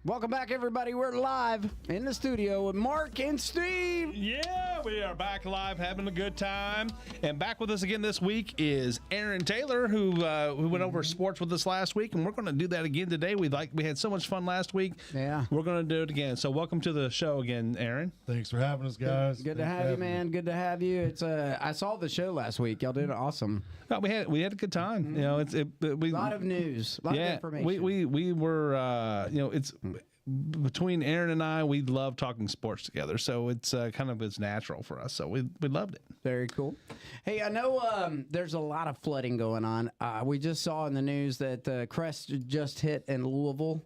Welcome back, everybody. We're live in the studio with Mark and Steve. Yeah, we are back live, having a good time. And back with us again this week is Aaron Taylor, who went over sports with us last week, and we're going to do that again today. We had so much fun last week. Yeah, we're going to do it again. So welcome to the show again, Aaron. Thanks for having us, guys. Good to have you, man. Good to have you. It's I saw the show last week. Y'all did awesome. Well, we had a good time. Mm-hmm. You know, a lot of news, a lot of information. We were it's. Between Aaron and I, we love talking sports together, so it's it's natural for us. So we loved it. Very cool. Hey, I know there's a lot of flooding going on. We just saw in the news that crest just hit in Louisville.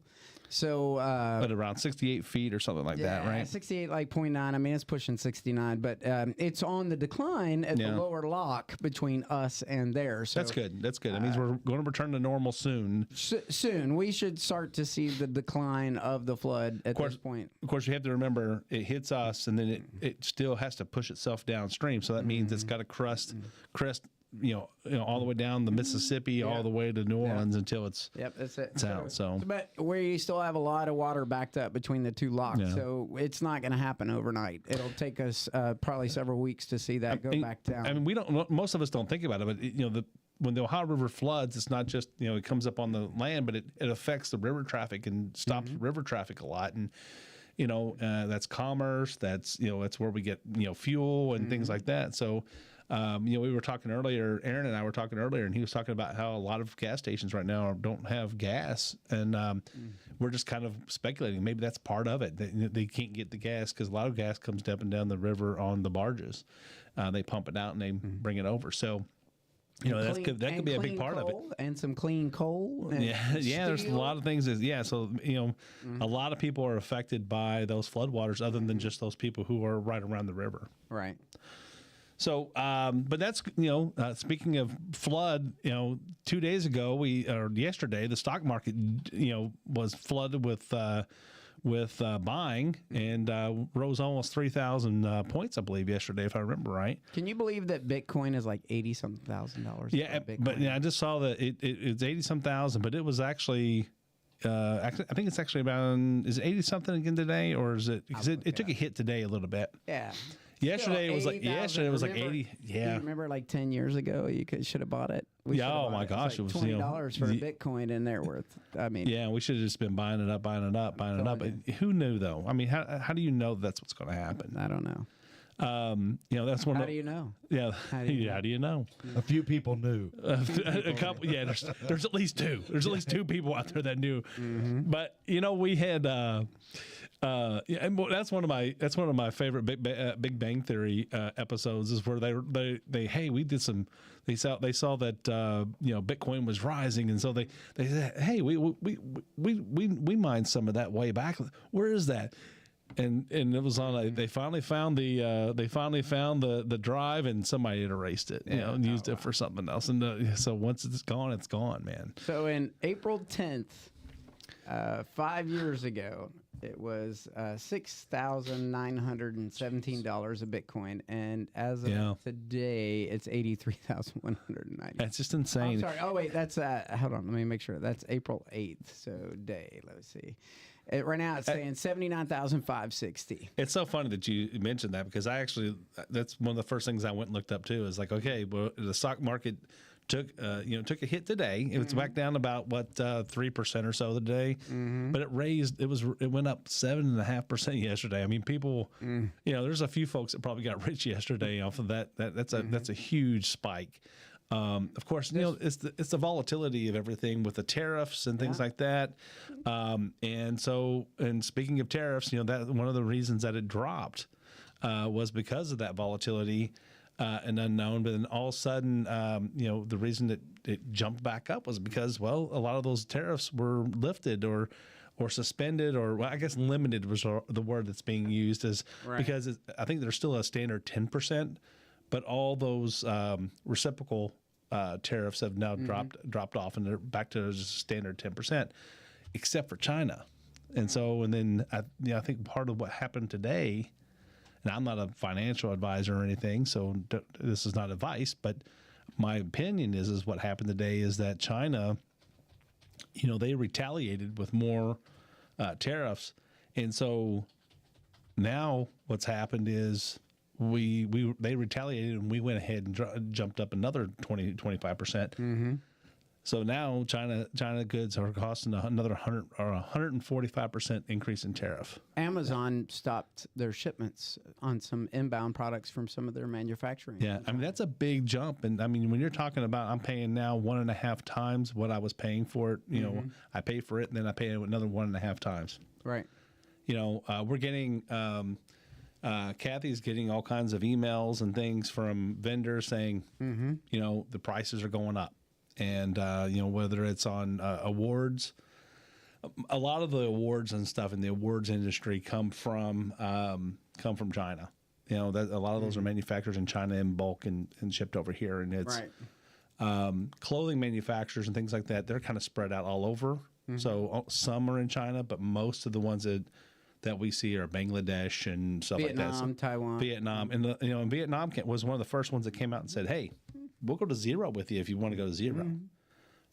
So, but around 68 feet or something like that, right? 68, like 0.9. I mean, it's pushing 69, but it's on the decline at the lower lock between us and there. So that's good. That's good. That means we're going to return to normal soon. Soon, we should start to see the decline of the flood at this point. Of course, you have to remember it hits us, and then it still has to push itself downstream. So that means it's got to crest. All the way down the Mississippi, all the way to New Orleans until it's that's it. It's out. So, but we still have a lot of water backed up between the two locks, so it's not going to happen overnight. It'll take us probably several weeks to see that go back down. I mean, we don't. Most of us don't think about it, but when the Ohio River floods, it's not just it comes up on the land, but it affects the river traffic and stops river traffic a lot, and that's commerce. That's that's where we get fuel and things like that. So. We were talking earlier, Aaron and I were talking earlier, and he was talking about how a lot of gas stations right now don't have gas, and we're just kind of speculating. Maybe that's part of it. They can't get the gas because a lot of gas comes up and down the river on the barges. They pump it out and they bring it over. So, that could be a big part of it. And some clean coal. And there's a lot of things. So, a lot of people are affected by those floodwaters other than just those people who are right around the river. Right. So, but that's, speaking of flood, 2 days ago, yesterday, the stock market, was flooded with buying and rose almost 3,000 points, I believe, yesterday, if I remember right. Can you believe that Bitcoin is like $80-something thousand? Yeah, but I just saw that it's 80-some thousand, but it was actually. I think it's actually about, is it 80-something again today, or is it, because it took a hit today a little bit. Yeah. Yesterday it was like 80. Yeah. You remember like 10 years ago you should have bought it? Oh my gosh, it was like $20 for a Bitcoin, and they're worth. I mean, we should have just been buying it up. But who knew though? I mean, how do you know that's what's going to happen? I don't know. That's one. How do you know? Yeah. How do you know? A few people knew. A couple. Yeah. There's at least two. There's at least two people out there that knew. Mm-hmm. But we had. And that's one of my favorite Big Bang Theory episodes is where they we did some. They saw that Bitcoin was rising, and so they said, hey, we mined some of that way back. Where is that? And it was on. They finally found the drive, and somebody had erased it, and used it for something else. And so once it's gone, man. So in April 10th, 5 years ago, it was $6,917 a Bitcoin, and as of today, it's $83,190. That's just insane. I'm sorry. Oh wait, that's hold on. Let me make sure. That's April 8th. So day. Let's see. Right now it's saying 79,560. It's so funny that you mentioned that, because that's one of the first things I went and looked up too. Is like, okay, well, the stock market took a hit today. It was back down about 3% or so today, but it went up 7.5% yesterday. I mean, people, there's a few folks that probably got rich yesterday off of that. That's a huge spike. Of course, it's the volatility of everything with the tariffs and things like that. And speaking of tariffs, that one of the reasons that it dropped was because of that volatility and unknown. But then all of a sudden, the reason that it jumped back up was because, a lot of those tariffs were lifted or suspended, or I guess limited was the word that's being used, because I think there's still a standard 10%, but all those reciprocal tariffs have now dropped off, and they're back to just standard 10%, except for China. And then I think part of what happened today, and I'm not a financial advisor or anything, so this is not advice, but my opinion is what happened today is that China, they retaliated with more tariffs, and so now what's happened is they retaliated and we went ahead and jumped up another 25%. So now China goods are costing another 100 or 145% increase in tariff. Amazon stopped their shipments on some inbound products from some of their manufacturing. Yeah, I mean that's a big jump, and I mean when you're talking about I'm paying now 1.5 times what I was paying for it. You know, I pay for it and then I pay another 1.5 times. Right. You know, we're getting. Kathy's getting all kinds of emails and things from vendors saying, you know, the prices are going up. And, you know, whether it's on awards, a lot of the awards and stuff in the awards industry come from China. You know, that a lot of those are manufactured in China in bulk and shipped over here. And it's clothing manufacturers and things like that. They're kind of spread out all over. So some are in China, but most of the ones that we see are Bangladesh and stuff like that. So, Taiwan. Vietnam. And, you know, and Vietnam was one of the first ones that came out and said, hey, we'll go to zero with you if you want to go to zero.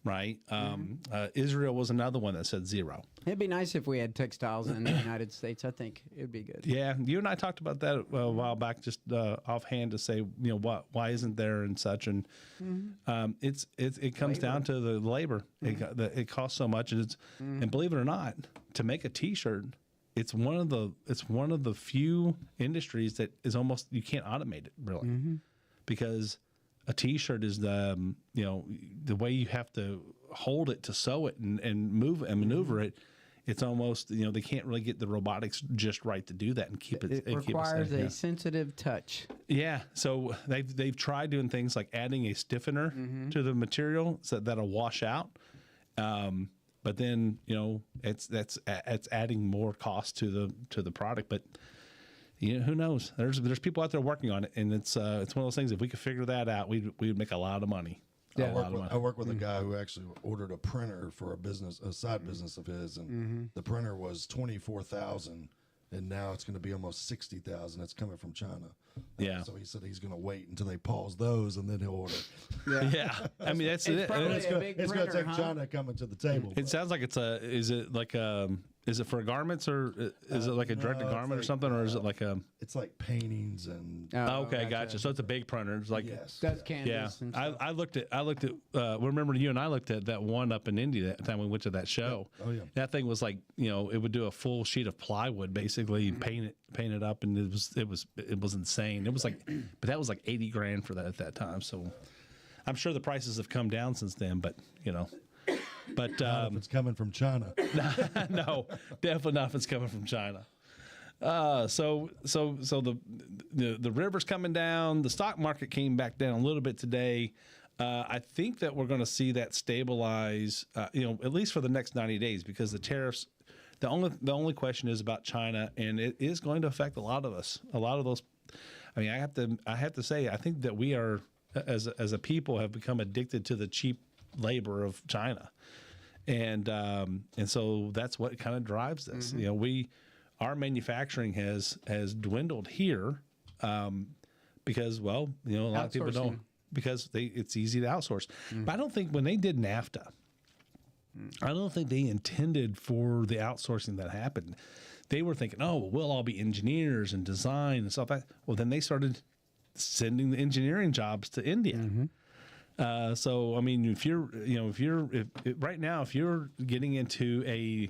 Right? Israel was another one that said zero. It'd be nice if we had textiles in the United States. I think it'd be good. Yeah. You and I talked about that a while back, just offhand to say, you know, why isn't there and such. And it comes down to the labor. It costs so much. And and believe it or not, to make a T-shirt, it's one of the few industries that is almost, you can't automate it really, because a T-shirt is the way you have to hold it to sew it and move and maneuver it. It's almost, you know, they can't really get the robotics just right to do that and keep it. It requires a sensitive touch. Yeah, so they've tried doing things like adding a stiffener to the material so that'll wash out. But then, you know, it's adding more cost to the product. But you know, who knows? There's people out there working on it, and it's one of those things. If we could figure that out, we would make a lot of money. Yeah. I work with a guy who actually ordered a printer for a side business of his, and the printer was $24,000, and now it's going to be almost $60,000. It's coming from China. Yeah. So he said he's going to wait until they pause those, and then he'll order. Yeah. I mean, that's it. probably It's a going big to printer, take huh? China coming to the table. It sounds like is it for garments, or is it like a direct to no, garment or it's something, or is it like a? It's like paintings and Okay, gotcha. So it's a big printer. It's like, yes. That's yeah. canvas. And stuff. I looked at. Remember you and I looked at that one up in India that time we went to that show. Oh yeah. That thing was like, you know, it would do a full sheet of plywood basically, paint it up, and it was insane. It was like, but that was like $80,000 for that at that time. So I'm sure the prices have come down since then, but you know. But Not if it's coming from China. no, definitely not if it's coming from China. So the river's coming down. The stock market came back down a little bit today. I think that we're going to see that stabilize, you know, at least for the next 90 days, because the tariffs. The only question is about China, and it is going to affect a lot of us. A lot of those. I mean, I have to say, I think that we are, as a people, have become addicted to the cheap labor of China. And so that's what kind of drives this. You know, our manufacturing has dwindled here because, well, you know, a lot of people don't, because it's easy to outsource. But I don't think when they did NAFTA, I don't think they intended for the outsourcing that happened. They were thinking, oh, well, we'll all be engineers and design and stuff like that. Well, then they started sending the engineering jobs to India. So, I mean, if right now, if you're getting into a,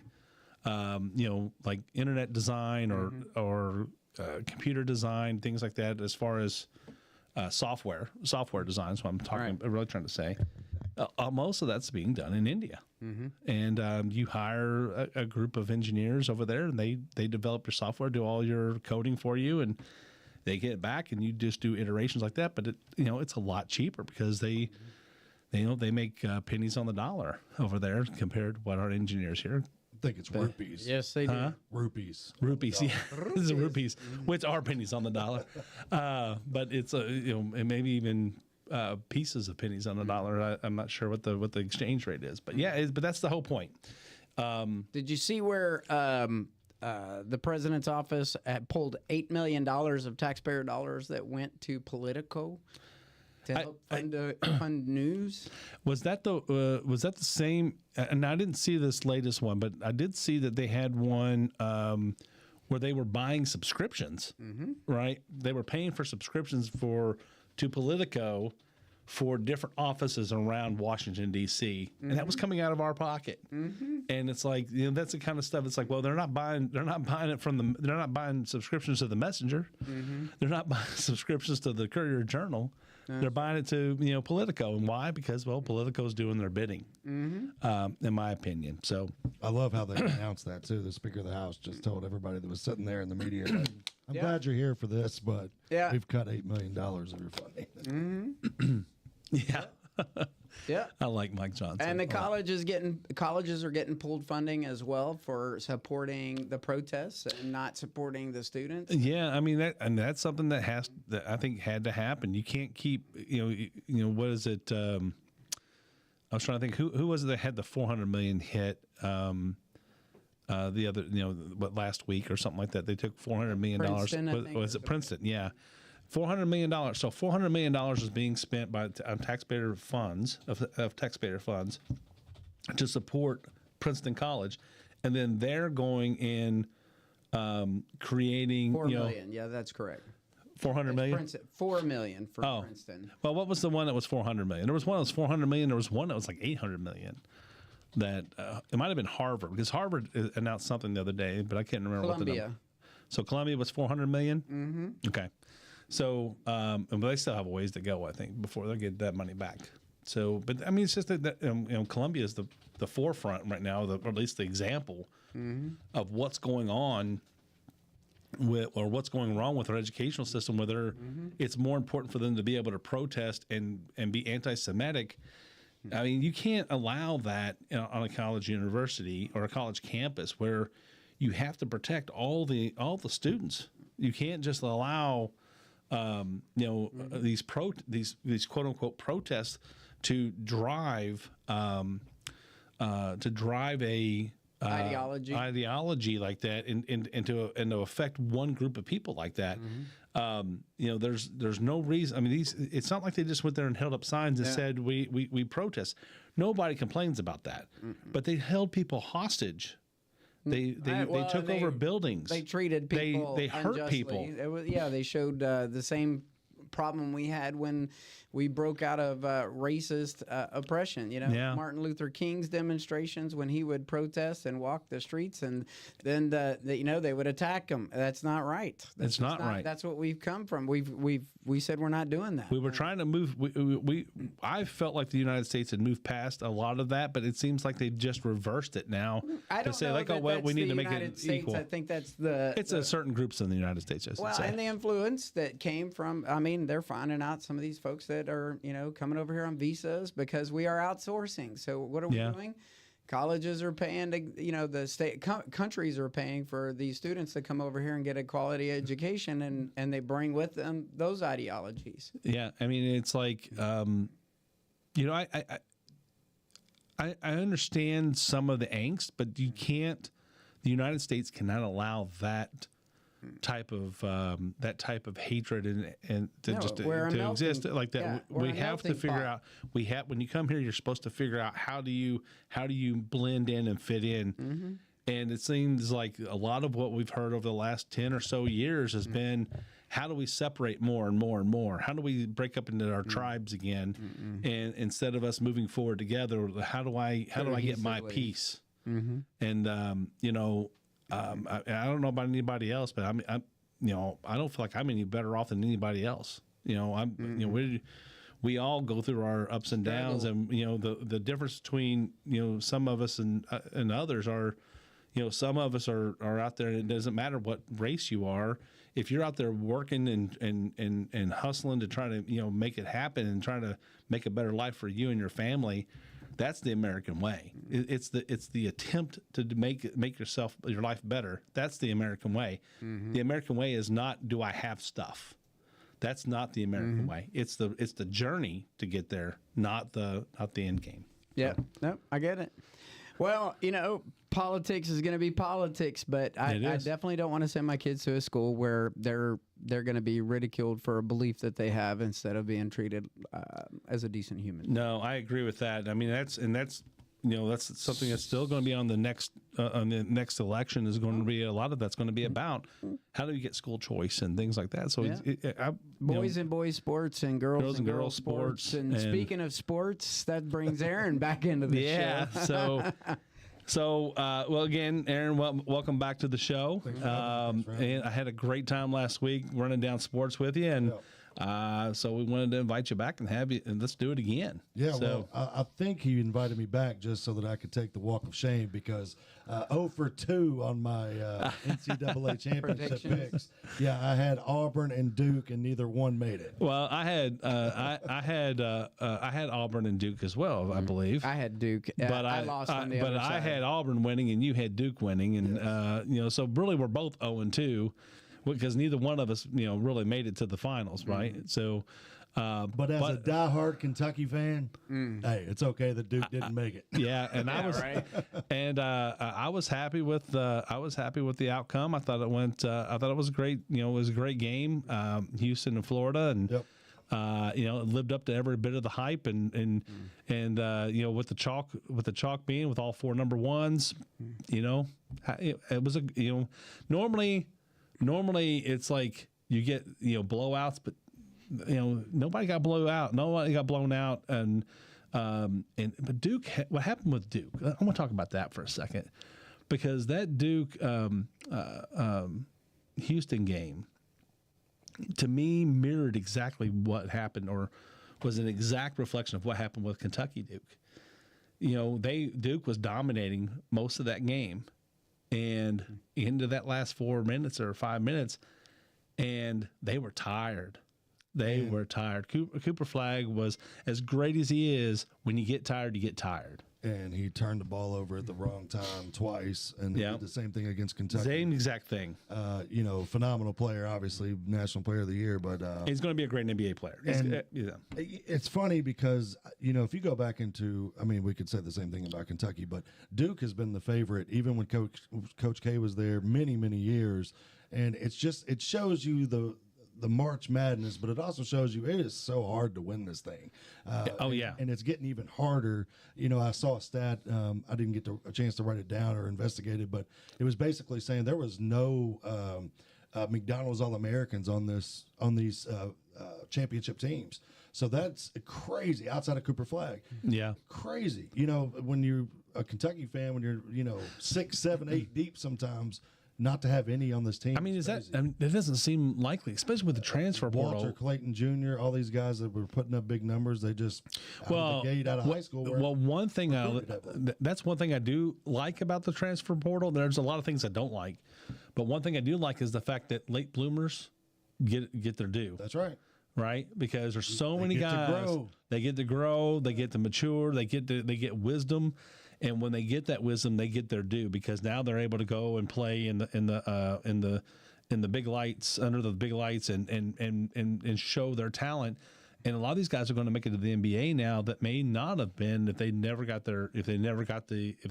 you know, like internet design or computer design, things like that, as far as software design, is what I'm talking, really trying to say, most of that's being done in India. And you hire a group of engineers over there, and they develop your software, do all your coding for you, and they get it back, and you just do iterations like that. But it's a lot cheaper because they make pennies on the dollar over there compared to what our engineers here. I think it's rupees. Yes, they do. Rupees. Rupees, yeah, this is rupees, which are pennies on the dollar. But it's it maybe even pieces of pennies on the dollar. I'm not sure what the exchange rate is, but yeah, but that's the whole point. Did you see where the president's office had pulled $8 million of taxpayer dollars that went to Politico to help fund news. Was that the same? And I didn't see this latest one, but I did see that they had one where they were buying subscriptions. Right? They were paying for subscriptions to Politico for different offices around Washington D.C. and that was coming out of our pocket. And it's like, that's the kind of stuff. It's like, well, they're not buying it from they're not buying subscriptions to the Messenger. They're not buying subscriptions to the Courier Journal. They're buying it to Politico, and why? Because Politico's doing their bidding, in my opinion. So I love how they announced that too. The Speaker of the House just told everybody that was sitting there in the media, like, "I'm glad you're here for this, but we've cut $8 million of your funding." Yeah. I like Mike Johnson. And the colleges are getting pulled funding as well for supporting the protests and not supporting the students. Yeah, I mean that's something that I think had to happen. You can't keep what is it? I was trying to think who was it that had the 400 million hit the other last week or something like that. They took $400 million. Was it Princeton? Yeah. $400 million. So $400 million is being spent on taxpayer funds of taxpayer funds to support Princeton College, and then they're going in creating $4 million. Yeah, that's correct. 400 million. $4 million for Princeton. Well, what was the one that was 400 million? There was one that was 400 million. There was one that was like 800 million. That it might have been Harvard, because Harvard announced something the other day, but I can't remember what the number. So Columbia was 400 million. Mm-hmm. Okay. So, but they still have a ways to go, I think, before they'll get that money back. So, but I mean, it's just that Columbia is the forefront right now, or at least the example of what's going on or what's going wrong with our educational system, whether it's more important for them to be able to protest and be anti-Semitic. I mean, you can't allow that on a college university or a college campus where you have to protect all the students. You can't just allow these quote unquote protests to drive a ideology like that and to affect one group of people like that. There's no reason. I mean, it's not like they just went there and held up signs and said we protest. Nobody complains about that, but they held people hostage. They took over buildings. They treated people. They hurt unjustly. people. They showed the same problem we had when we broke out of racist oppression. Martin Luther King's demonstrations when he would protest and walk the streets, and then they would attack him. That's not right. That's not right. That's what we've come from. We said we're not doing that. We were trying to move. I felt like the United States had moved past a lot of that, but it seems like they just reversed it now. I don't say know we need to make it equal. I think that's certain groups in the United States. And the influence that came from. I mean, they're finding out some of these folks that are coming over here on visas because we are outsourcing. So what are we doing? Colleges are paying to, the state countries are paying for these students to come over here and get a quality education, and they bring with them those ideologies. Yeah, I mean, it's like, I understand some of the angst, but the United States cannot allow that type of hatred and to exist like that. Yeah, we have to figure out. When you come here, you're supposed to figure out how do you blend in and fit in. And it seems like a lot of what we've heard over the last 10 or so years has been, how do we separate more and more and more? How do we break up into our tribes again? And instead of us moving forward together, how do I get my piece? And I don't know about anybody else, but I don't feel like I'm any better off than anybody else. We all go through our ups and downs, and the difference between some of us and others are, some of us are out there, and it doesn't matter what race you are. If you're out there working and hustling to try to make it happen and trying to make a better life for you and your family, that's the American way. It's the attempt to make your life better. That's the American way. The American way is not, do I have stuff? That's not the American way. It's the journey to get there, not the end game. Yeah, no, I get it. Well, politics is going to be politics, but I definitely don't want to send my kids to a school where they're going to be ridiculed for a belief that they have instead of being treated as a decent human. No, I agree with that. I mean, that's something that's still going to be on the next election. Is going to be a lot of that's going to be about how do you get school choice and things like that. So boys and boys sports and girls and girls sports. And speaking of sports, that brings Aaron back into the show. So, well, again, Aaron, welcome back to the show. And I had a great time last week running down sports with you, and so we wanted to invite you back and have you, and let's do it again. Yeah, so, well, I think he invited me back just so that I could take the walk of shame because 0 for 2 on my NCAA championship picks. Yeah, I had Auburn and Duke, and neither one made it. Well, I had Auburn and Duke as well, I believe. I had Duke, but I lost on the but other side. I had Auburn winning, and you had Duke winning, and so really we're both 0 and 2. Because neither one of us, really made it to the finals, right? So, but as a diehard Kentucky fan, hey, it's okay that Duke didn't make it. Yeah, and I was, right? And I was happy with the outcome. I thought it went. I thought it was great. It was a great game. Houston and Florida, and it lived up to every bit of the hype, and with the chalk being with all 4 number ones, it was Normally it's like you get blowouts, but nobody got blown out, and but Duke. What happened with Duke? I want to talk about that for a second, because that Duke Houston game to me mirrored exactly what happened, or was an exact reflection of what happened with Kentucky Duke. Duke was dominating most of that game. And into that last 4 minutes or 5 minutes, and they were tired. They were tired. Cooper Flagg was as great as he is. When you get tired, you get tired. And he turned the ball over at the wrong time twice, and he did the same thing against Kentucky. Same exact thing. Phenomenal player, obviously, National Player of the Year. But he's going to be a great NBA player. It's funny because, if you go back into, we could say the same thing about Kentucky, but Duke has been the favorite, even when Coach K was there many, many years. And it shows you the March Madness, but it also shows you it is so hard to win this thing. And it's getting even harder. I saw a stat. I didn't get a chance to write it down or investigate it, but it was basically saying there was no McDonald's All-Americans on these championship teams. So that's crazy outside of Cooper Flagg. Yeah. Crazy. When you're a Kentucky fan, when you're, 6, 7, 8 deep sometimes, not to have any on this team. That doesn't seem likely, especially with the transfer portal. Walter Clayton Jr., all these guys that were putting up big numbers, they just out of the gate, out of high school. One thing that's one thing I do like about the transfer portal. There's a lot of things I don't like, but one thing I do like is the fact that late bloomers get their due. That's right. Right, because there's so many guys. They get to grow. They get to mature. They get wisdom. And when they get that wisdom, they get their due, because now they're able to go and play in the big lights, under the big lights, and show their talent. And a lot of these guys are going to make it to the NBA now that may not have been if the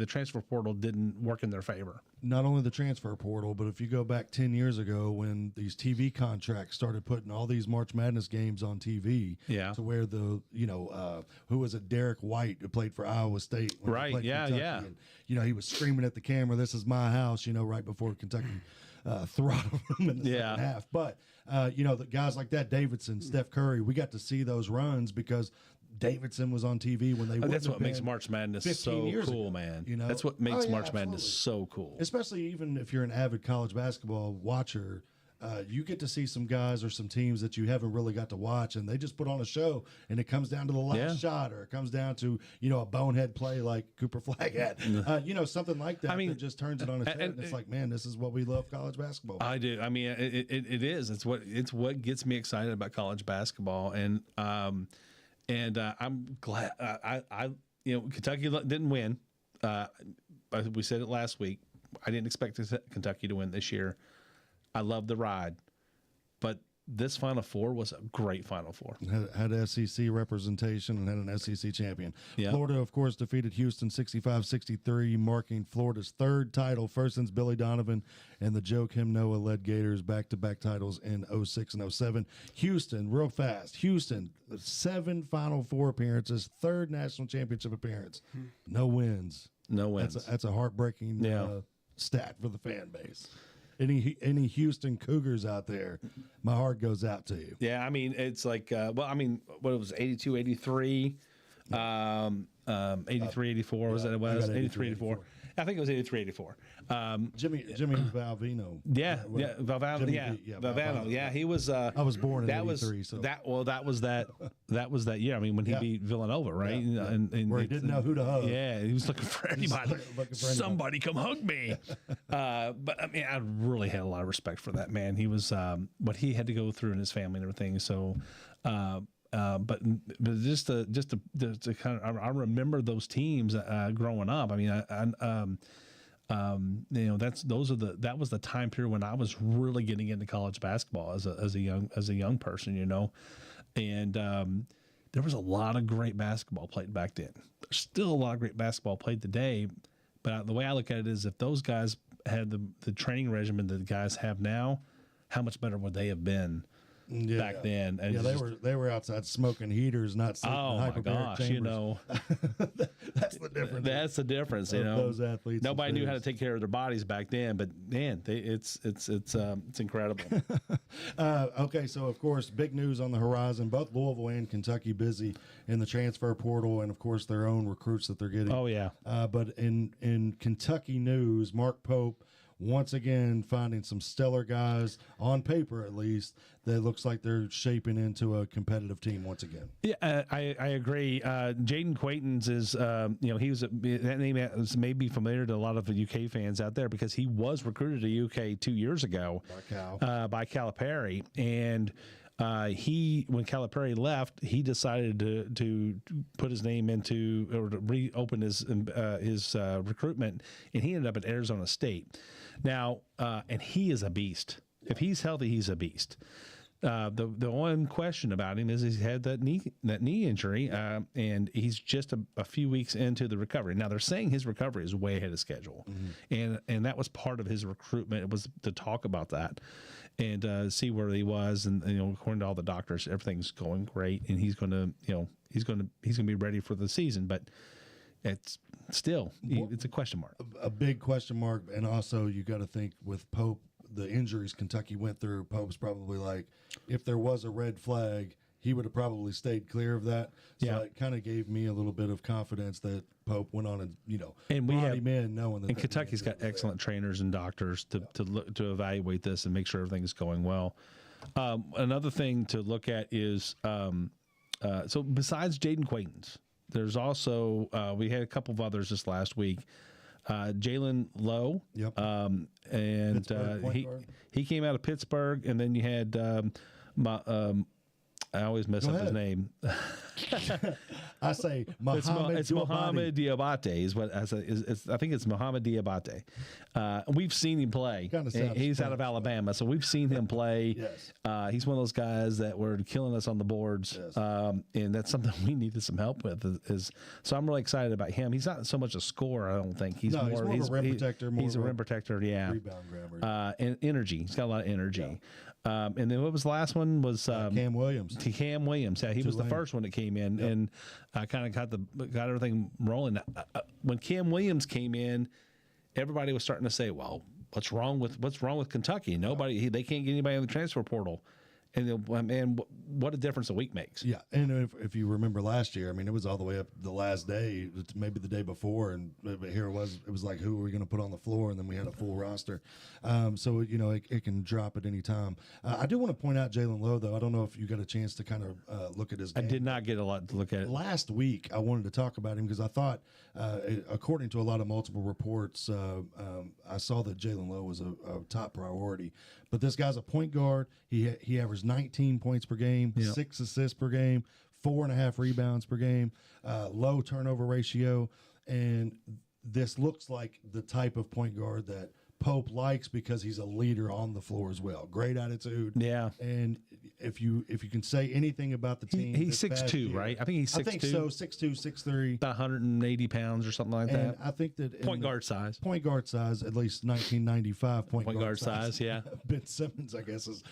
transfer portal didn't work in their favor. Not only the transfer portal, but if you go back 10 years ago when these TV contracts started putting all these March Madness games on TV, to where who was it, Derek White, who played for Iowa State, right? Kentucky, and, he was screaming at the camera, "This is my house," right before Kentucky throttled him in the second half. But the guys like that, Davidson, Steph Curry, we got to see those runs because Davidson was on TV when they. That's what makes March Madness so cool, man. That's what makes March Madness so cool. Especially even if you're an avid college basketball watcher, you get to see some guys or some teams that you haven't really got to watch, and they just put on a show, and it comes down to the last shot, or it comes down to a bonehead play like Cooper Flagg had, something like that. That just turns it on its head, and it's like, man, this is what we love college basketball. I do. It is. It's what gets me excited about college basketball, and I'm glad. Kentucky didn't win. We said it last week. I didn't expect Kentucky to win this year. I love the ride, but this Final Four was a great Final Four. Had SEC representation and had an SEC champion. Yeah. Florida, of course, defeated Houston 65-63, marking Florida's third title, first since Billy Donovan and the Joe Kim Noah-led Gators back-to-back titles in 06 and 07. Houston, real fast. Houston, 7 Final Four appearances, third national championship appearance. No wins. No wins. That's a heartbreaking stat for the fan base. Any Houston Cougars out there, my heart goes out to you. Yeah, I mean, it's like, what it was, 82, 83, 83, 84, was that it was? 83, 84. I think it was 83, 84. Jimmy Valvano. Valvano. Yeah, he was. I was born in '83, so that was that year. I mean, when he beat Villanova, right? Yeah. And where he didn't know who to hug. Yeah, he was looking for anybody. Somebody come hug me. But I mean, I really had a lot of respect for that man. He was what he had to go through in his family and everything. So. But just to kind of, I remember those teams growing up. I mean, that was the time period when I was really getting into college basketball as a young person, and there was a lot of great basketball played back then. There's still a lot of great basketball played today, but the way I look at it is, if those guys had the training regimen that the guys have now, how much better would they have been? Back then, and they were outside smoking heaters, not sleeping in hyperbaric chambers. That's the difference. That's the difference, Those athletes. Nobody knew how to take care of their bodies back then, but man, it's incredible. Okay, so of course, big news on the horizon. Both Louisville and Kentucky busy in the transfer portal, and of course their own recruits that they're getting. Oh yeah. But in Kentucky news, Mark Pope once again finding some stellar guys, on paper at least, that looks like they're shaping into a competitive team once again. Yeah, I agree. Jaden Quaitons is, he was that name may be familiar to a lot of the UK fans out there, because he was recruited to UK 2 years ago by Calipari, and when Calipari left, he decided to put his name into, or to reopen his recruitment, and he ended up at Arizona State. Now, and he is a beast. If he's healthy, he's a beast. The one question about him is he's had that knee injury, and he's just a few weeks into the recovery. Now they're saying his recovery is way ahead of schedule, and that was part of his recruitment. It was to talk about that and see where he was, and according to all the doctors, everything's going great, and he's going to be ready for the season, but. It's still, it's a question mark. A big question mark, and also you got to think with Pope, the injuries Kentucky went through, Pope's probably like, if there was a red flag, he would have probably stayed clear of that. So it kind of gave me a little bit of confidence that Pope went on and we brought him in knowing that. And Kentucky's got excellent trainers and doctors to evaluate this and make sure everything's going well. Another thing to look at is so besides Jaden Quaitons, there's also we had a couple of others this last week. Jalen Lowe, and he came out of Pittsburgh, and then you had I always mess up his name. I say Mohamed. It's Mohamed Diabate is what I think it's Mohamed Diabate. We've seen him play. He's out of Alabama, so we've seen him play. Yes. He's one of those guys that were killing us on the boards, and that's something we needed some help with. So I'm really excited about him. He's not so much a scorer, I don't think. He's more of a rim protector. He's a rim protector, yeah. Rebound grabber. And energy. He's got a lot of energy. Yeah. And then what was the last one? Was Cam Williams. Cam Williams. Yeah, he was the first one that came in, and kind of got everything rolling. When Cam Williams came in, everybody was starting to say, "Well, what's wrong with Kentucky? They can't get anybody in the transfer portal." And man, what a difference a week makes. Yeah, and if you remember last year, I mean, it was all the way up the last day, maybe the day before, and here it was like, who are we going to put on the floor? And then we had a full roster. So, it can drop at any time. I do want to point out Jalen Lowe, though. I don't know if you got a chance to kind of look at his game. I did not get a lot to look at it. Last week, I wanted to talk about him because I thought, according to a lot of multiple reports, I saw that Jalen Lowe was a top priority. But this guy's a point guard. He averaged 19 points per game, 6 assists per game, 4.5 rebounds per game, low turnover ratio. And this looks like the type of point guard that Pope likes because he's a leader on the floor as well. Great attitude. Yeah. And if you can say anything about the team, He's this past 6'2", year- right? I think he's 6'2". I think so. 6'2", 6'3". About 180 pounds or something like And that. I think that Point guard size. point guard size, at least 1995 point Guard size, yeah. Ben Simmons, I guess, is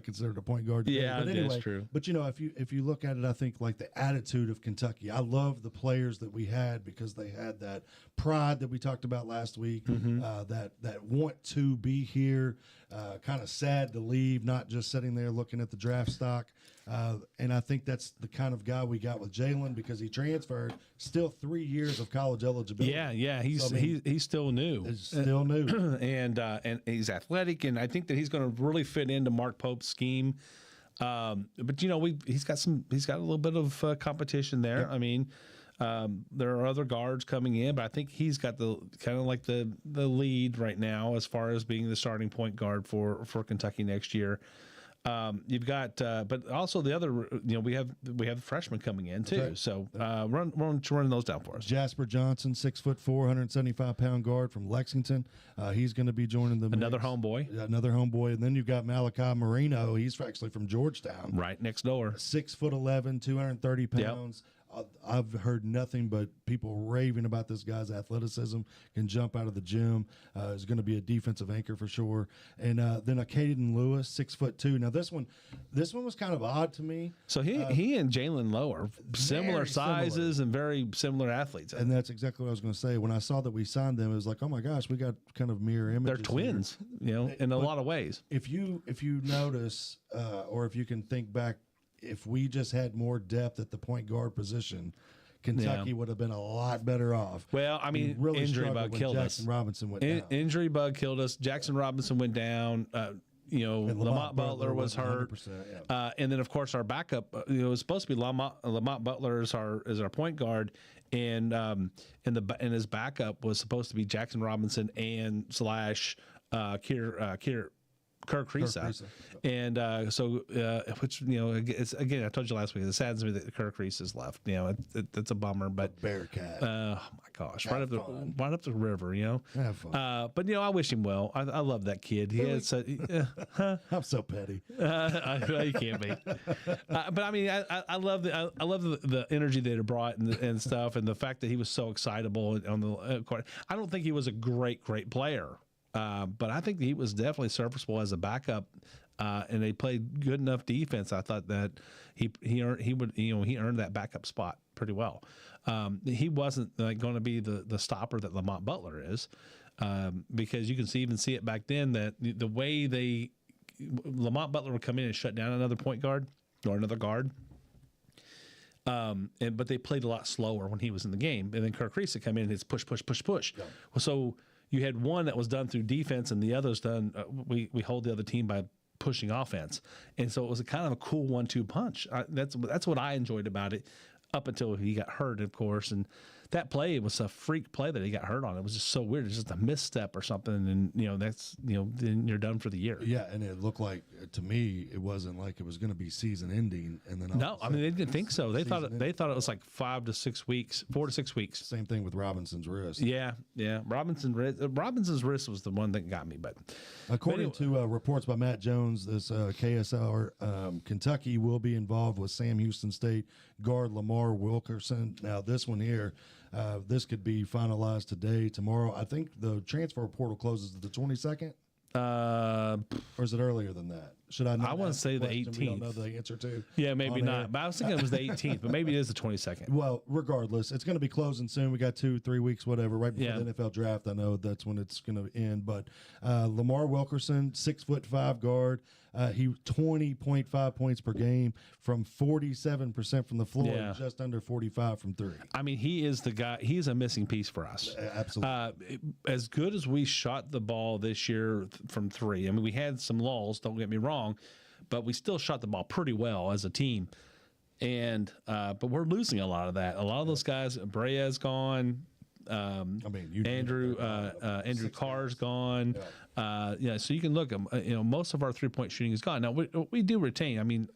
considered a point guard. Today. Yeah, but that's anyway, true. But if you look at it, I think like the attitude of Kentucky. I love the players that we had because they had that pride that we talked about last week. That want to be here. Kind of sad to leave, not just sitting there looking at the draft stock. And I think that's the kind of guy we got with Jalen because he transferred. Still 3 years of college eligibility. Yeah. He's still new. It's still new. And he's athletic, and I think that he's going to really fit into Mark Pope's scheme. But he's got a little bit of competition there. Yep. I mean, there are other guards coming in, but I think he's got the kind of like the lead right now as far as being the starting point guard for Kentucky next year. You've got, but also the other, we have freshmen coming in too. right. So run those down for us. Jasper Johnson, 6'4", 175-pound guard from Lexington. He's going to be joining the Another mix. homeboy. Another homeboy. And then you've got Malachi Marino. He's actually from Georgetown. Right next door. 6'11", 230 pounds. I've heard nothing but people raving about this guy's athleticism. Can jump out of the gym. Is going to be a defensive anchor for sure. And then a Caden Lewis, 6'2". Now this one was kind of odd to me. So he and Jalen Lowe are similar very sizes and very similar athletes. And that's exactly what I was going to say. When I saw that we signed them, it was like, oh my gosh, we got kind of mirror images. They're twins, in a lot of ways. If you notice, or if you can think back, if we just had more depth at the point guard position, Kentucky would have been a lot better off. Well, I mean, We really injury struggled bug when killed Jackson us. Robinson went down. Injury bug killed us. Jackson Robinson went down. Lamont Butler was hurt. 100%, yeah. And then, of course, our backup, it was supposed to be Lamont Butler is our point guard, and his backup was supposed to be Jackson Robinson and Kirk Kriisa. And which, it's, again, I told you last week, it saddens me that Kirk Kriisa's left. It's a bummer, but Bearcat. oh my gosh, right up the river, Have fun. But I wish him well. I love that kid. He had I'm so petty. you can't be. But I mean, I love the energy that it brought and stuff, and the fact that he was so excitable on the court. I don't think he was a great player. But I think he was definitely serviceable as a backup, and they played good enough defense. I thought that he earned that backup spot pretty well. He wasn't going to be the stopper that Lamont Butler is, because you can even see it back then that the way Lamont Butler would come in and shut down another point guard or another guard. But they played a lot slower when he was in the game, and then Kirk Kriisa come in and it's push. Yeah. Well, so you had one that was done through defense, and the other's done. We hold the other team by pushing offense, and so it was a kind of a cool 1-2 punch. That's what I enjoyed about it, up until he got hurt, of course. And that play was a freak play that he got hurt on. It was just so weird. It's just a misstep or something, and then you're done for the year. Yeah, and it looked like, to me, it wasn't like it was going to be season ending. And then No, I mean, they didn't think so. They thought it was like 4 to 6 weeks. Same thing with Robinson's wrist. Yeah. Robinson's wrist was the one that got me. But according to reports by Matt Jones, this KSR, Kentucky will be involved with Sam Houston State guard Lamar Wilkerson. Now, this one here, this could be finalized today, tomorrow. I think the transfer portal closes the 22nd. Or is it earlier than that? Should I? I want to say the 18th. We don't know the answer to. Yeah, maybe not. But I was thinking it was the 18th, but maybe it is the 22nd. Well, regardless, it's going to be closing soon. We got 2-3 weeks, whatever, right before the NFL draft. I know that's when it's going to end. But Lamar Wilkerson, 6'5" guard. He 20.5 points per game from 47% from the floor, and just under 45 from three. I mean, he is the guy. He's a missing piece for us. Absolutely. As good as we shot the ball this year from three, I mean, we had some lulls. Don't get me wrong, but we still shot the ball pretty well as a team. And but we're losing a lot of that. A lot of those guys, Brea's gone. Andrew Carr's gone. So you can look. Most of our 3-point shooting is gone. Now we do retain. I mean,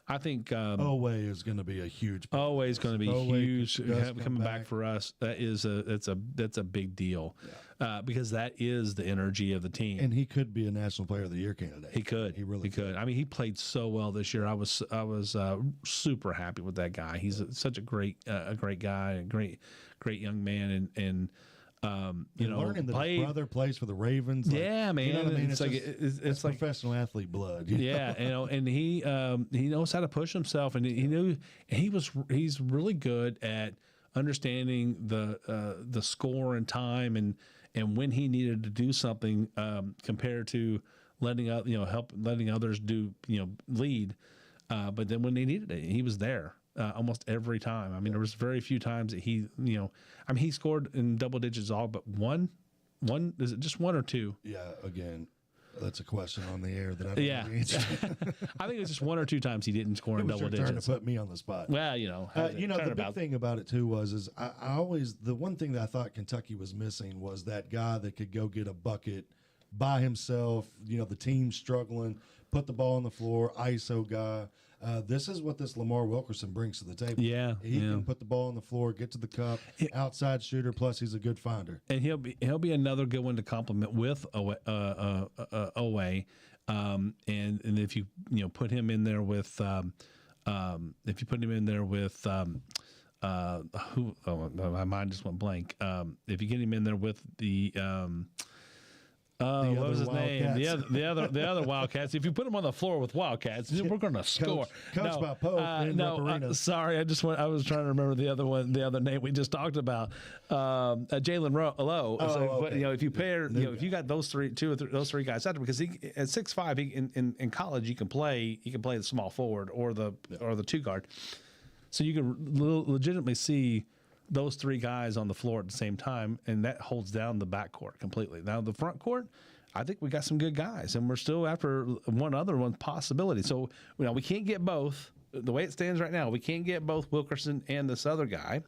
I think Oweh is going to be a huge. Oweh is going to be huge coming back for us. That's a big deal. because that is the energy of the team. And he could be a National Player of the Year candidate. He could. He really could. I mean, he played so well this year. I was super happy with that guy. He's such a great guy, a great young man, and learning that his brother plays for the Ravens. Like, yeah, man. You know what I mean? It's like professional athlete blood. Yeah, and he knows how to push himself, and he's really good at understanding the score and time and when he needed to do something compared to letting others do lead, but then when they needed it, he was there almost every time. I mean, there was very few times that he he scored in double digits all but one. Is it just one or two? Yeah, again, that's a question on the air that I don't know the answer. I think it was just one or two times he didn't score in double digits. Trying to put me on the spot. Well, the big thing about it too was I always, the one thing that I thought Kentucky was missing was that guy that could go get a bucket by himself. The team struggling, put the ball on the floor, ISO guy. This is what this Lamar Wilkerson brings to the table. Yeah, he can put the ball on the floor, get to the cup, outside shooter. Plus, he's a good finder. And he'll be another good one to complement with Owe. And if you put him in there with my mind just went blank. If you get him in there with the what was his name? The other Wildcats. If you put them on the floor with Wildcats, we're going to score. Coached by Pope. Sorry, I was trying to remember the other name we just talked about. Jalen Lowe. Okay. If you pair, if you got those three guys out there, because he at 6'5", in college he can play the small forward or the two guard, so you can legitimately see those three guys on the floor at the same time, and that holds down the backcourt completely. Now, the front court, I think we got some good guys, and we're still after one possibility. So, we can't get both. The way it stands right now, we can't get both Wilkerson and this other guy,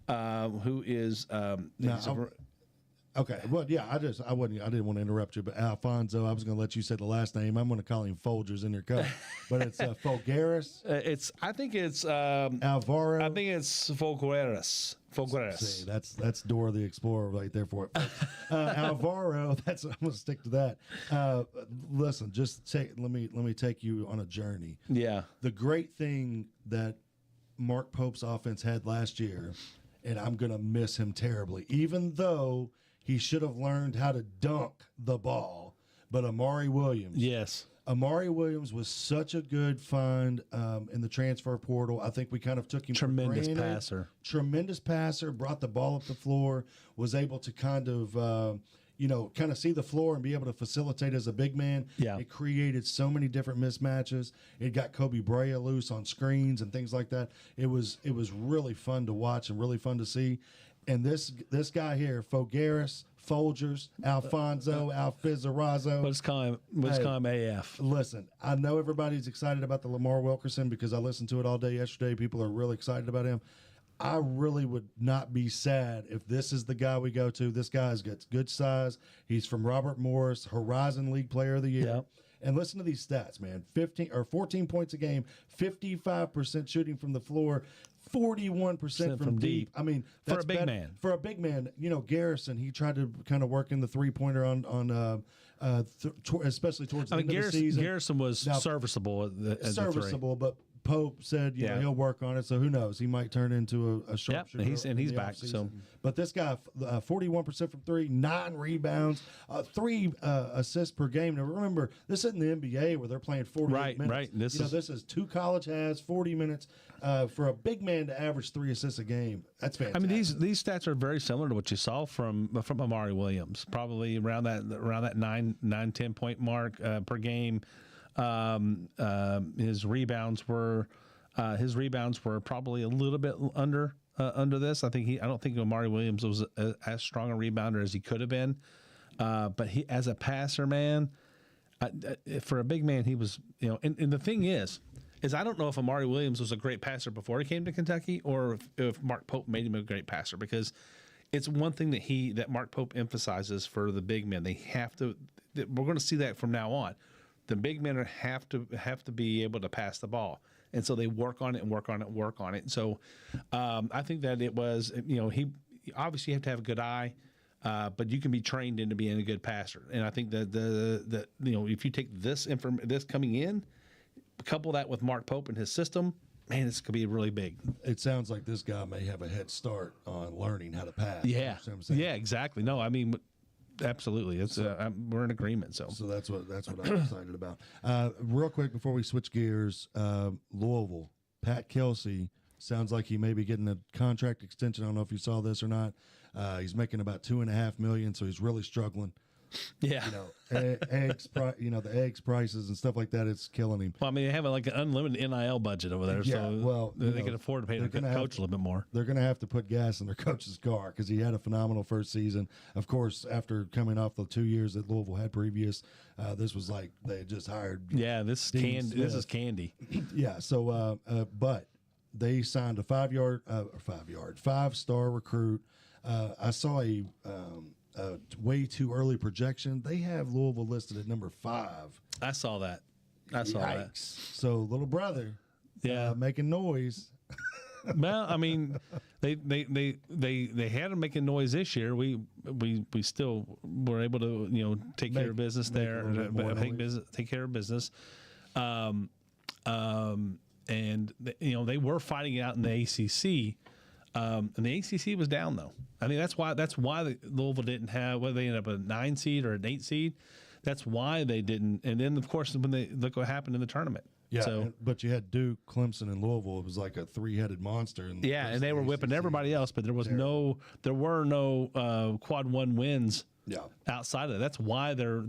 who is okay. Well, yeah, I didn't want to interrupt you, but Alfonso, I was going to let you say the last name. I'm going to call him Folgers in your cup, but it's Folgaris. I think it's Alvaro. I think it's Folgaris. See, that's Dora the Explorer right there for it. Alvaro, I'm going to stick to that. Listen, let me take you on a journey. Yeah. The great thing that Mark Pope's offense had last year, and I'm going to miss him terribly, even though he should have learned how to dunk the ball. But Amari Williams. Yes. Amari Williams was such a good find in the transfer portal. I think we kind of took him Tremendous for granted. passer. Tremendous passer, brought the ball up the floor, was able to kind of see the floor and be able to facilitate as a big man. Yeah. It created so many different mismatches. It got Kobe Bryant loose on screens and things like that. It was really fun to watch and really fun to see. And this guy here, Folgaris, Folgers, Alfonso, Alfizarazo. Let's call him AF. Listen, I know everybody's excited about the Lamar Wilkerson because I listened to it all day yesterday. People are really excited about him. I really would not be sad if this is the guy we go to. This guy's got good size. He's from Robert Morris, Horizon League Player of the Year. Yep. And listen to these stats, man. 14 points a game, 55% shooting from the floor, 41% from deep. I mean, that's for a big man. For a big man, Garrison, he tried to kind of work in the three-pointer especially towards the end of the season. Garrison was serviceable at the three. But Pope said, he'll work on it. So who knows? He might turn into a sharpshooter. He's back. So, but this guy, 41% from three, 9 rebounds, 3 assists per game. Now remember, this isn't the NBA where they're playing 48 minutes. Right. This is 2 college has 40 minutes for a big man to average 3 assists a game. That's fantastic. I mean, these stats are very similar to what you saw from Amari Williams, probably around that 9-10 point mark per game. His rebounds were probably a little bit under this. I don't think Amari Williams was as strong a rebounder as he could have been. But he, as a passer, man, for a big man, he was, and the thing is I don't know if Amari Williams was a great passer before he came to Kentucky or if Mark Pope made him a great passer, because it's one thing that Mark Pope emphasizes for the big men. They have to, we're going to see that from now on. The big men have to be able to pass the ball, and so they work on it and work on it and work on it. And so I think that it was, he obviously you have to have a good eye. but you can be trained into being a good passer. And I think that the if you take this coming in, couple that with Mark Pope and his system, man, this could be really big. It sounds like this guy may have a head start on learning how to pass. Yeah, You know what I'm saying? yeah, exactly. No, I mean, absolutely. It's we're in agreement. So that's what I'm excited about. Real quick before we switch gears, Louisville, Pat Kelsey sounds like he may be getting a contract extension. I don't know if you saw this or not. He's making about $2.5 million, so he's really struggling. yeah. The eggs prices and stuff like that, it's killing him. Well, I mean, they have like an unlimited NIL budget over there, Yeah, so well, they can afford to pay their coach a little bit more. They're going to have to put gas in their coach's car because he had a phenomenal first season. Of course, after coming off the 2 years that Louisville had previous, this was like they had just hired. Yeah, this is candy. This is candy. Yeah. So, but they signed a 5-star recruit. I saw a way too early projection. They have Louisville listed at number 5. I saw that. Yikes. So little brother, Yeah. making noise. Well, I mean, they had them making noise this year. We still were able to take care of business there, take care of business, and they were fighting it out in the ACC. And the ACC was down though. I mean, that's why Louisville didn't have, whether they ended up a 9 seed or an 8 seed. That's why they didn't. And then of course when they look what happened in the tournament. Yeah, So but you had Duke, Clemson, and Louisville. It was like a 3-headed monster. And they were whipping everybody else, but there were no quad 1 wins. Yeah. Outside of that, that's why their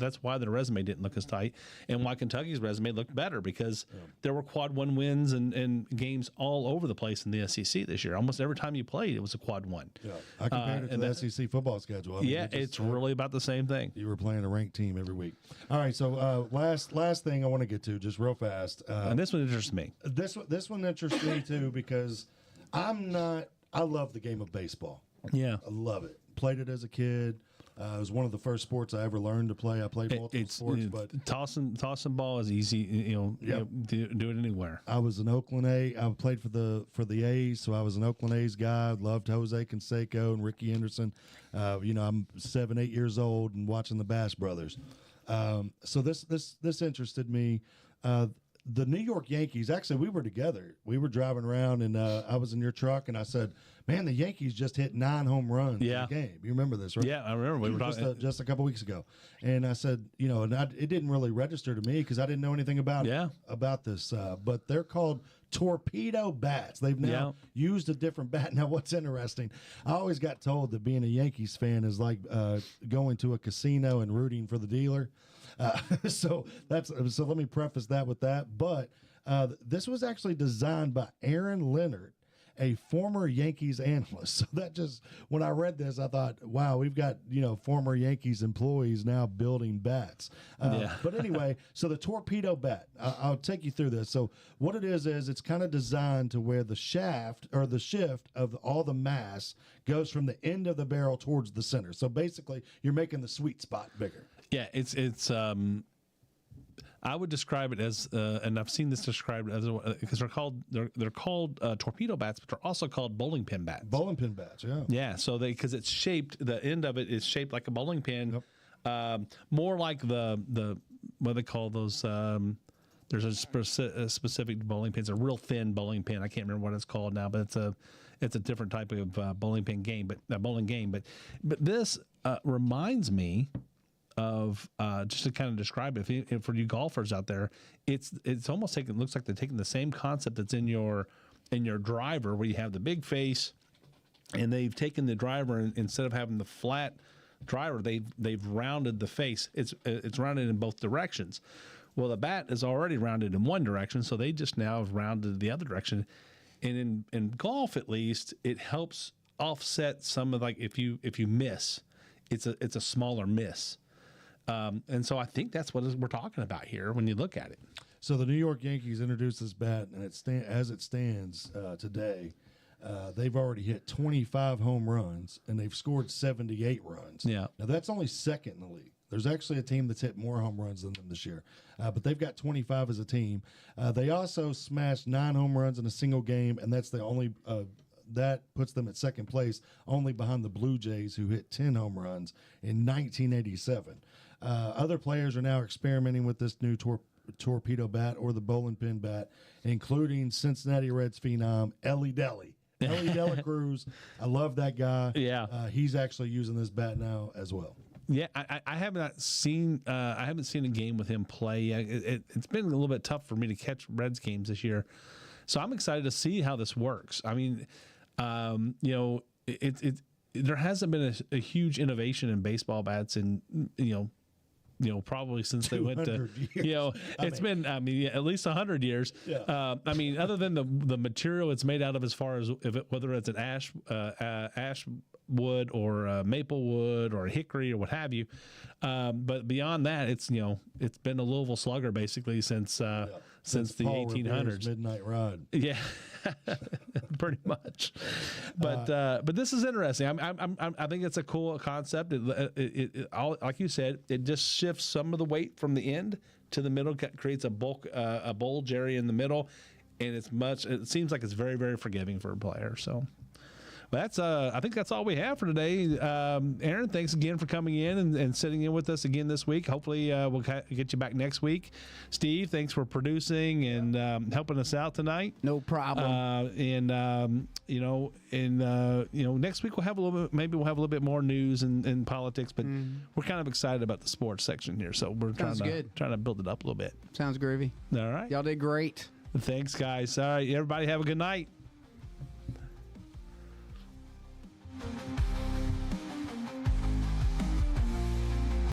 resume didn't look as tight, and why Kentucky's resume looked better because there were quad 1 wins and games all over the place in the SEC this year. Almost every time you played, it was a quad 1. Yeah, I compared it to the SEC football schedule. I mean, it's really about the same thing. You were playing a ranked team every week. All right, so last thing I want to get to just real fast. And this one interests me. This one interests me too because I love the game of baseball. Yeah, I love it. Played it as a kid. It was one of the first sports I ever learned to play. I played multiple sports, but tossing ball is easy. Do it anywhere. I was an Oakland A. I played for the A's, so I was an Oakland A's guy. Loved Jose Canseco and Ricky Henderson. I'm 7-8 years old and watching the Bass Brothers. So this interested me. The New York Yankees, actually, we were together. We were driving around, and I was in your truck, and I said, man, the Yankees just hit 9 home runs in the game. You remember this, right? Yeah, I remember. We were talking just a couple weeks ago. And I said, it didn't really register to me because I didn't know anything about this. But they're called torpedo bats. They've now used a different bat. Now, what's interesting, I always got told that being a Yankees fan is like going to a casino and rooting for the dealer. So let me preface that with that. But this was actually designed by Aaron Leonard, a former Yankees analyst. So that just, when I read this, I thought, wow, we've got, former Yankees employees now building bats. But anyway, so the torpedo bat, I'll take you through this. So what it is it's kind of designed to where the shaft or the shift of all the mass goes from the end of the barrel towards the center. So basically you're making the sweet spot bigger. Yeah, it's I would describe it as, and I've seen this described as, because they're called torpedo bats, but they're also called bowling pin bats. Bowling pin bats, yeah. Yeah, so because it's shaped, the end of it is shaped like a bowling pin, more like the what they call those. There's a specific bowling pin. It's a real thin bowling pin. I can't remember what it's called now, but it's a different type of bowling pin game, but bowling game. But this reminds me of just to kind of describe it, if for you golfers out there, it's almost looks like they're taking the same concept that's in your driver, where you have the big face, and they've taken the driver, and instead of having the flat driver, they've rounded the face. It's rounded in both directions. Well, the bat is already rounded in one direction, so they just now have rounded the other direction. And in golf, at least, it helps offset some of, like, if you miss, it's a smaller miss. And so I think that's what we're talking about here when you look at it. So the New York Yankees introduced this bat, and as it stands today, they've already hit 25 home runs, and they've scored 78 runs. Yeah. Now, that's only second in the league. There's actually a team that's hit more home runs than them this year, but they've got 25 as a team. They also smashed 9 home runs in a single game, and that's the only that puts them at second place, only behind the Blue Jays, who hit 10 home runs in 1987. Other players are now experimenting with this new torpedo bat or the bowling pin bat, including Cincinnati Reds phenom Ellie Deli. Ellie Dela Cruz, I love that guy. Yeah. He's actually using this bat now as well. Yeah, I haven't seen a game with him play. It's been a little bit tough for me to catch Reds games this year, so I'm excited to see how this works. I mean, there hasn't been a huge innovation in baseball bats in probably since they went to, it's been at least 100 years. Yeah. Other than the material it's made out of, as far as whether it's an ash wood or maple wood or hickory or what have you, but beyond that, it's been a Louisville Slugger basically since the Paul 1800s. Revere's Midnight Ride. Yeah, pretty much. But this is interesting. I think it's a cool concept. It like you said, it just shifts some of the weight from the end to the middle, creates a bulge area in the middle, and it seems like it's very, very forgiving for a player. So. That's I think that's all we have for today. Aaron, thanks again for coming in and sitting in with us again this week. Hopefully we'll get you back next week. Steve, thanks for producing and helping us out tonight. No problem. Next week we'll have a little bit more news and politics, but we're kind of excited about the sports section here, so we're trying to build it up a little bit. Sounds groovy. All right. Y'all did great. Thanks, guys. All right, everybody have a good night.